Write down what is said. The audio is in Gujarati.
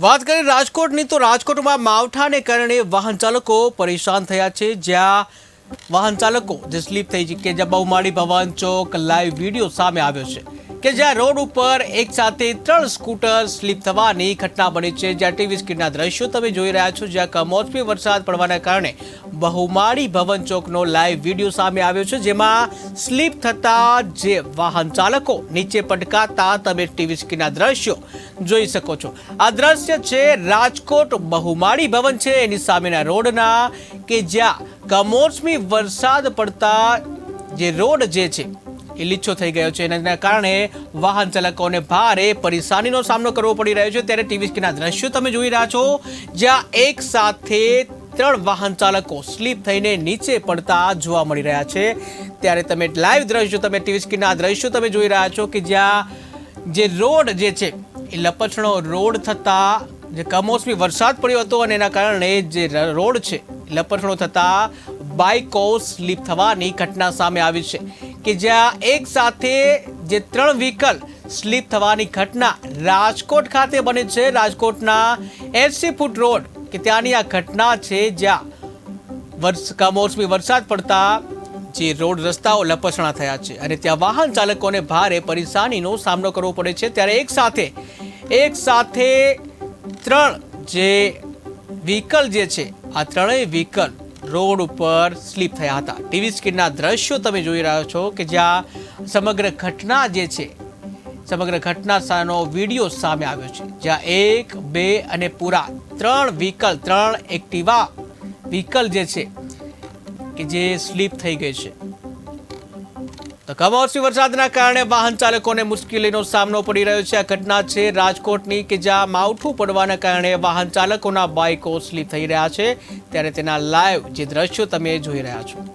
વાત કરીએ રાજકોટની તો રાજકોટમાં માવઠાને કારણે વાહન ચાલકો પરેશાન થયા છે। જ્યાં વાહન ચાલકો જે સ્લીપ થઈ છે કે જ્યાં બહુમાળી ભવન ચોક લાઈવ વિડીયો સામે આવ્યો છે કે જ્યાં રોડ ઉપર એક સાથે 3 સ્કૂટર સ્લીપ થવાની ઘટના બની છે। જ્યાં ટીવી સ્ક્રીનના દ્રશ્યો તમે જોઈ રહ્યા છો, જ્યાં કમોસમી વરસાદ પડવાના કારણે બહુમાળી ભવન ચોકનો લાઈવ વિડીયો સામે આવ્યો છે, જેમાં સ્લીપ થતા જે વાહન ચાલકો નીચે પટકાતા તમે ટીવી સ્ક્રીનના દ્રશ્યો જોઈ શકો છો। આ દ્રશ્ય છે રાજકોટ બહુમાળી ભવન છે એની સામેના રોડના, કે જ્યાં કમોસમી વરસાદ પડતા જે રોડ જે છે એ લીચો થઈ ગયો છે। એના કારણે વાહન ચાલકોને ભારે પરેશાનીનો સામનો કરવો પડી રહ્યો છે। ત્યારે ટીવી સ્ક્રીનના દ્રશ્યો તમે જોઈ રહ્યા છો, જ્યાં એક સાથે 3 વાહન ચાલકો સ્લીપ થઈને નીચે પડતા જોવા મળી રહ્યા છે। ત્યારે તમે લાઈવ દ્રશ્યો તમે ટીવી સ્ક્રીનના દ્રશ્યો તમે જોઈ રહ્યા છો કે જ્યાં જે રોડ જે છે એ લપસણો રોડ થતા જે કમોસમી વરસાદ પડ્યો હતો અને એના કારણે જે રોડ છે લપસણો થતા બાઇકો સ્લીપ થવાની ઘટના સામે આવી છે, કે જ્યાં એક સાથે જે 3 વ્હીકલ સ્લીપ થવાની ઘટના રાજકોટ ખાતે બને છે। રાજકોટના 80 ફૂટ રોડ કે ત્યાંની આ ઘટના છે, જ્યાં કમોસમી વરસાદ પડતા જે રોડ રસ્તાઓ લપસણા થયા છે અને ત્યાં વાહન ચાલકોને ભારે પરેશાનીનો સામનો કરવો પડે છે। ત્યારે એક સાથે 3 જે વ્હીકલ જે છે આ 3 વ્હીકલ રોડ ઉપર સ્લીપ થયા હતા। ટીવી સ્ક્રીનના દ્રશ્યો તમે જોઈ રહ્યા છો કે જ્યાં સમગ્ર ઘટના જે છે સમગ્ર ઘટના સાનો વિડીયો સામે આવ્યો છે, જ્યાં 1, 2 અને પૂરા 3 વ્હીકલ 3 એક્ટિવા વ્હીકલ જે છે કે જે સ્લીપ થઈ ગઈ છે। તો કમોસમી વરસાદના કારણે વાહન ચાલકોને મુશ્કેલીનો સામનો પડી રહ્યો છે। આ ઘટના છે રાજકોટની, કે જ્યાં માવઠું પડવાના કારણે વાહન ચાલકોના બાઇકો સ્લીપ થઈ રહ્યા છે। ત્યારે તેના લાઈવ જે દ્રશ્યો તમે જોઈ રહ્યા છો।